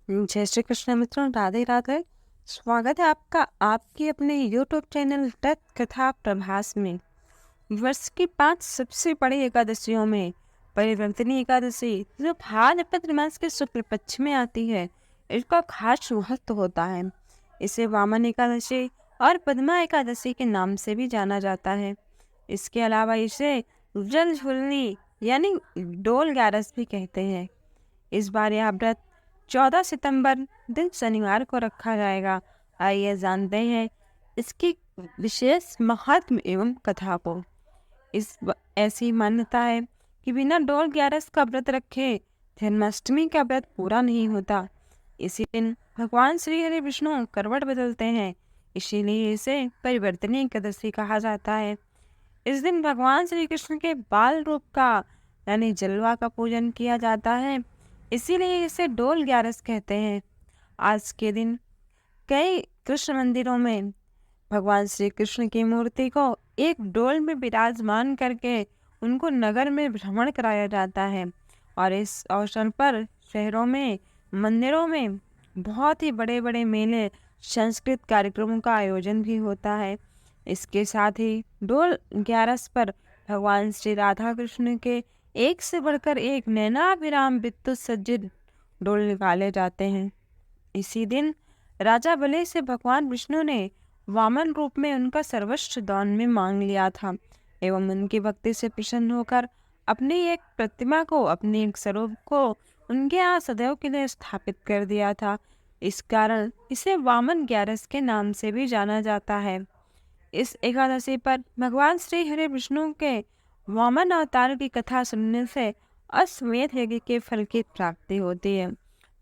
जय श्री कृष्ण मित्रों, राधे राधे। स्वागत है आपका आपकी अपने यूट्यूब चैनल तत् कथा प्रभास में। वर्ष की 5 सबसे बड़ी एकादशियों में परिवर्तनी एकादशी जो भाद्रपद मास के शुक्ल पक्ष में आती है, इसका खास महत्व होता है। इसे वामन एकादशी और पद्मा एकादशी के नाम से भी जाना जाता है। इसके अलावा इसे जल झुलनी यानी डोल ग्यारस भी कहते हैं। इस बार यह व्रत 14 सितंबर दिन शनिवार को रखा जाएगा। आइए जानते हैं इसकी विशेष महत्व एवं कथा को। ऐसी मान्यता है कि बिना डोल ग्यारस का व्रत रखे जन्माष्टमी का व्रत पूरा नहीं होता। इसी दिन भगवान श्री हरि विष्णु करवट बदलते हैं, इसीलिए इसे परिवर्तनी एकादशी कहा जाता है। इस दिन भगवान श्री कृष्ण के बाल रूप का यानी जलवा का पूजन किया जाता है, इसीलिए इसे डोल ग्यारस कहते हैं। आज के दिन कई कृष्ण मंदिरों में भगवान श्री कृष्ण की मूर्ति को एक डोल में विराजमान करके उनको नगर में भ्रमण कराया जाता है और इस अवसर पर शहरों में मंदिरों में बहुत ही बड़े बड़े मेले सांस्कृतिक कार्यक्रमों का आयोजन भी होता है। इसके साथ ही डोल ग्यारस पर भगवान श्री राधा कृष्ण के एक से बढ़कर एक नैनाभिराम विद्युत सज्जित डोल निकाले जाते हैं। इसी दिन राजा बलि से भगवान विष्णु ने वामन रूप में उनका सर्वस्व दान में मांग लिया था एवं उनकी भक्ति से प्रसन्न होकर अपनी एक प्रतिमा को अपने एक स्वरूप को उनके यहाँ सदैव के लिए स्थापित कर दिया था। इस कारण इसे वामन ग्यारस के नाम से भी जाना जाता है। इस एकादशी पर भगवान श्री हरि विष्णु के वामन अवतार की कथा सुनने से अश्वमेध यज्ञ के फल की प्राप्ति होती है।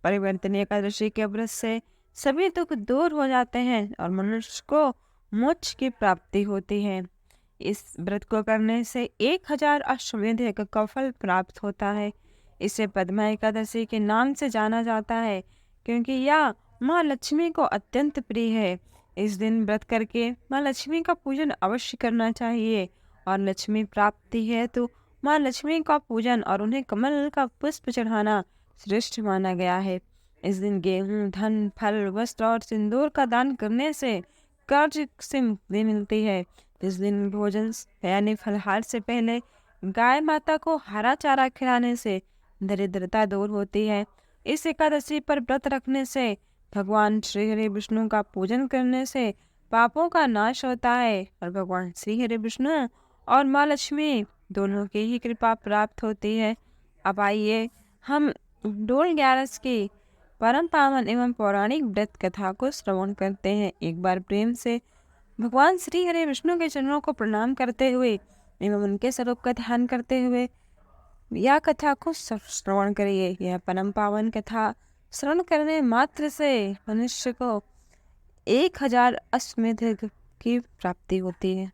परिवर्तन एकादशी के व्रत से सभी दुख दूर हो जाते हैं और मनुष्य को मोक्ष की प्राप्ति होती है। इस व्रत को करने से 1000 अश्वमेध यज्ञ का फल प्राप्त होता है। इसे पद्मा एकादशी के नाम से जाना जाता है क्योंकि यह माँ लक्ष्मी को अत्यंत प्रिय है। इस दिन व्रत करके माँ लक्ष्मी का पूजन अवश्य करना चाहिए और लक्ष्मी प्राप्ति है तो माँ लक्ष्मी का पूजन और उन्हें कमल का पुष्प चढ़ाना श्रेष्ठ माना गया है। इस दिन गेहूं, धन, फल, वस्त्र और सिंदूर का दान करने से कर्ज से मुक्ति मिलती है। इस दिन भोजन यानी फलहार से पहले गाय माता को हरा चारा खिलाने से दरिद्रता दूर होती है। इस एकादशी पर व्रत रखने से भगवान श्री हरि विष्णु का पूजन करने से पापों का नाश होता है और भगवान श्री हरि विष्णु और माँ लक्ष्मी दोनों की ही कृपा प्राप्त होती है। अब आइए हम डोल ग्यारस की परम पावन एवं पौराणिक व्रत कथा को श्रवण करते हैं। एक बार प्रेम से भगवान श्री हरि विष्णु के चरणों को प्रणाम करते हुए एवं उनके स्वरूप का ध्यान करते हुए यह कथा को श्रवण करिए। यह परम पावन कथा श्रवण करने मात्र से मनुष्य को 1000 अश्वमेध यज्ञ की प्राप्ति होती है।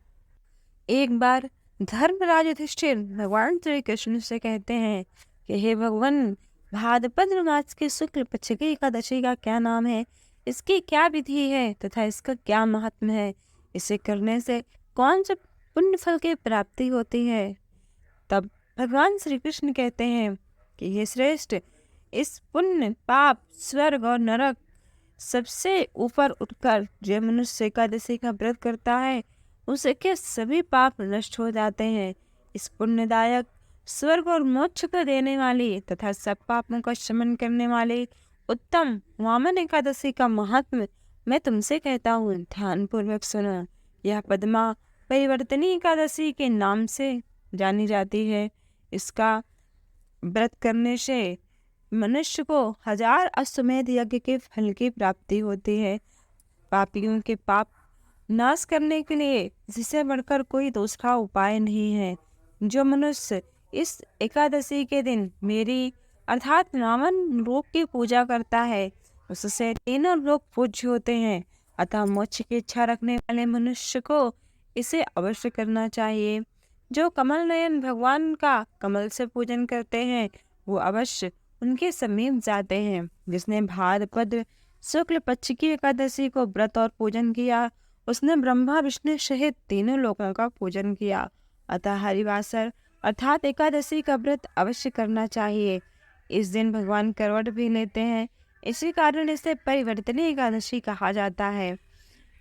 एक बार धर्मराज युधिष्ठिर भगवान श्री कृष्ण से कहते हैं कि हे भगवान, भाद्रपद मास के शुक्ल पक्ष की एकादशी का क्या नाम है, इसकी क्या विधि है तथा इसका क्या महात्म्य है, इसे करने से कौन से पुण्य फल की प्राप्ति होती है। तब भगवान श्री कृष्ण कहते हैं कि हे श्रेष्ठ, इस पुण्य, पाप, स्वर्ग और नरक सबसे ऊपर उठकर जो मनुष्य एकादशी का व्रत करता है उसके सभी पाप नष्ट हो जाते हैं। इस पुण्यदायक, स्वर्ग और मोक्ष को देने वाली तथा सब पापों का शमन करने वाली उत्तम वामन एकादशी का महात्म्य मैं तुमसे कहता हूँ, ध्यान पूर्वक सुनो। यह पद्मा परिवर्तनी एकादशी के नाम से जानी जाती है। इसका व्रत करने से मनुष्य को 1000 अश्वमेध यज्ञ के फल की प्राप्ति होती है। पापियों के पाप नाश करने के लिए जिसे बढ़कर कोई दूसरा उपाय नहीं है। जो मनुष्य इस एकादशी के दिन मेरी अर्थात वामन रूप की पूजा करता है उससे तीनों लोग पूज्य होते हैं। अतः मोक्ष की इच्छा रखने वाले मनुष्य को इसे अवश्य करना चाहिए। जो कमल नयन भगवान का कमल से पूजन करते हैं वो अवश्य उनके समीप जाते हैं। जिसने भाद्रपद शुक्ल पक्ष की एकादशी को व्रत और पूजन किया उसने ब्रह्मा विष्णु सहित तीनों लोकों का पूजन किया। अतः हरिवासर अर्थात एकादशी का व्रत अवश्य करना चाहिए। इस दिन भगवान करवट भी लेते हैं। इसी कारण इसे परिवर्तनी एकादशी कहा जाता है।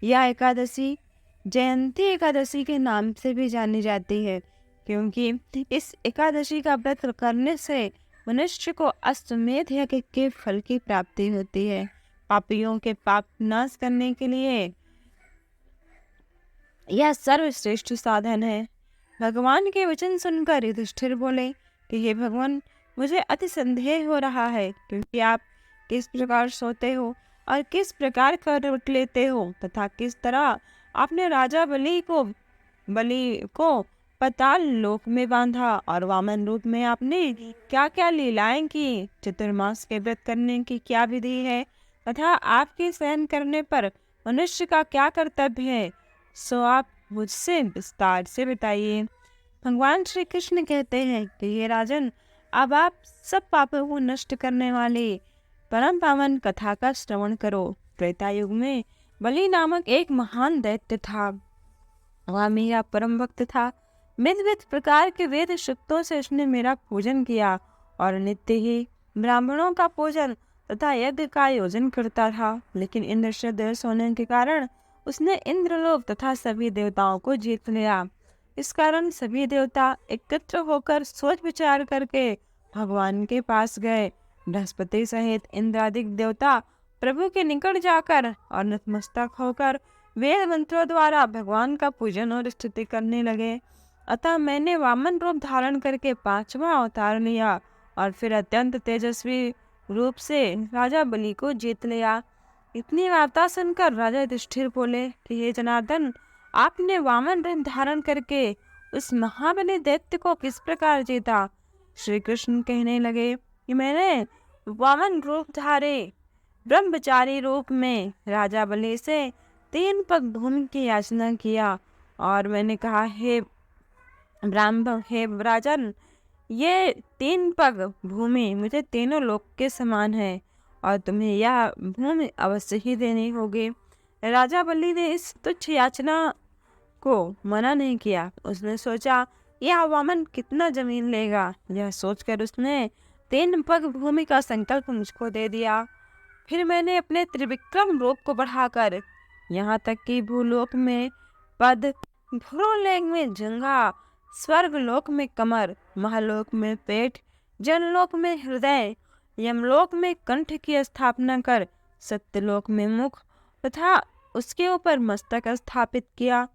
यह एकादशी जयंती एकादशी के नाम से भी जानी जाती है, क्योंकि इस एकादशी का व्रत करने से मनुष्य को अश्वमेध यज्ञ के फल की प्राप्ति होती है। पापियों के पाप नाश करने के लिए यह सर्वश्रेष्ठ साधन है। भगवान के वचन सुनकर युधिष्ठिर बोले कि हे भगवान, मुझे अति संदेह हो रहा है, क्योंकि आप किस प्रकार सोते हो और किस प्रकार करवट लेते हो, तथा किस तरह आपने राजा बलि को पाताल लोक में बांधा और वामन रूप में आपने क्या क्या लीलाएं की, चतुर्मास के व्रत करने की क्या विधि है, तथा आपके सहन करने पर मनुष्य का क्या कर्तव्य है, सो आप मुझसे विस्तार से बताइए। भगवान श्री कृष्ण कहते हैं कि ये राजन, अब आप सब पापों को नष्ट करने वाले परम पावन कथा का श्रवण करो। त्रेता युग में बलि नामक एक महान दैत्य था। वह मेरा परम भक्त था। विविध प्रकार के वेद शक्तों से उसने मेरा पूजन किया और नित्य ही ब्राह्मणों का पूजन तथा यज्ञ का आयोजन करता था। लेकिन इंद्र से देश होने के कारण उसने इंद्रलोक तथा सभी देवताओं को जीत लिया। इस कारण सभी देवता एकत्र होकर सोच विचार करके भगवान के पास गए। बृहस्पति सहित इंद्रादिक देवता प्रभु के निकट जाकर और नतमस्तक होकर वेद मंत्रों द्वारा भगवान का पूजन और स्तुति करने लगे। अतः मैंने वामन रूप धारण करके 5वां अवतार लिया और फिर अत्यंत तेजस्वी रूप से राजा बलि को जीत लिया। इतनी वार्ता सुनकर राजा युधिष्ठिर बोले कि हे जनार्दन, आपने वामन रूप धारण करके उस महाबली दैत्य को किस प्रकार जीता? श्री कृष्ण कहने लगे कि मैंने वामन रूप धारे ब्रह्मचारी रूप में राजा बलि से 3 पग भूमि की याचना किया और मैंने कहा, हे राजन, ये 3 पग भूमि मुझे तीनों लोक के समान है और तुम्हें यह भूमि अवश्य ही देनी होगी। राजा बलि ने इस तुच्छ याचना को मना नहीं किया। उसने सोचा, यह वामन कितना जमीन लेगा। यह सोचकर उसने 3 पग भूमि का संकल्प मुझको दे दिया। फिर मैंने अपने त्रिविक्रम रूप को बढ़ाकर यहाँ तक कि भूलोक में पद, भूलोक में जंघा, स्वर्गलोक में कमर, महलोक में पेट, जनलोक में हृदय, यमलोक में कंठ की स्थापना कर सत्यलोक में मुख तथा उसके ऊपर मस्तक स्थापित किया।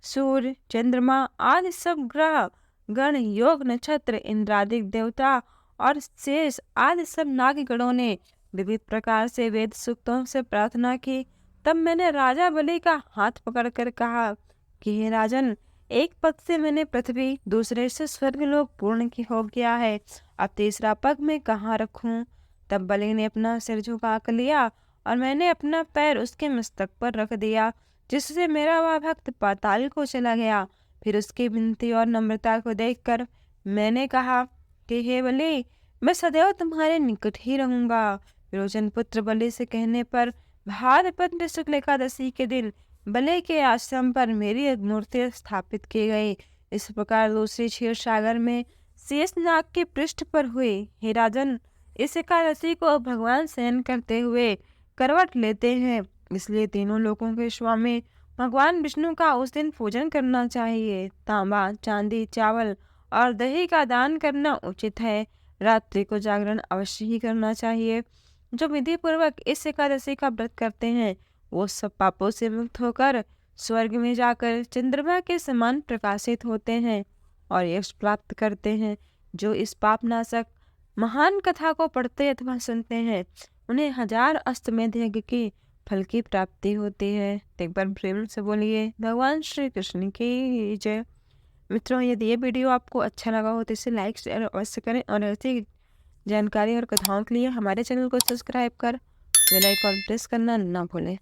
सूर्य, चंद्रमा आदि सब ग्रह गण, योग, नक्षत्र, इंद्रादिक देवता और शेष आदि सब नागगणों ने विविध प्रकार से वेद सूक्तों से प्रार्थना की। तब मैंने राजा बलि का हाथ पकड़कर कहा कि हे राजन, एक पग से मैंने पृथ्वी, दूसरे से स्वर्गलोक पूर्ण हो गया है। अब तीसरा पग मैं कहाँ रखूं? तब बलि ने अपना सिर झुका कर लिया और मैंने अपना पैर उसके मस्तक पर रख दिया, जिससे मेरा वह भक्त पाताल को चला गया। फिर उसकी विनती और नम्रता को देखकर मैंने कहा कि हे बलि, मैं सदैव तुम्हारे निकट ही रहूंगा। रोचन पुत्र बलि से कहने पर भाद्रपद शुक्ल एकादशी के दिन बलि के आश्रम पर मेरी एक मूर्ति स्थापित की गई। इस प्रकार दूसरी क्षीर सागर में शेषनाग के पृष्ठ पर हुई। हे राजन, इस एकादशी को भगवान शयन करते हुए करवट लेते हैं, इसलिए तीनों लोकों के स्वामी भगवान विष्णु का उस दिन पूजन करना चाहिए। तांबा, चांदी, चावल और दही का दान करना उचित है। रात्रि को जागरण अवश्य ही करना चाहिए। जो विधि पूर्वक इस एकादशी का व्रत करते हैं वो सब पापों से मुक्त होकर स्वर्ग में जाकर चंद्रमा के समान प्रकाशित होते हैं और यश प्राप्त करते हैं। जो इस पापनाशक महान कथा को पढ़ते अथवा सुनते हैं उन्हें 1000 अश्वमेध यज्ञ की फल की प्राप्ति होती है। एक बार प्रेम से बोलिए भगवान श्री कृष्ण की जय। मित्रों, यदि ये वीडियो आपको अच्छा लगा हो तो इसे लाइक शेयर अवश्य करें और ऐसी जानकारी और कथाओं के लिए हमारे चैनल को सब्सक्राइब कर बेल आइकन प्रेस करना ना भूलें।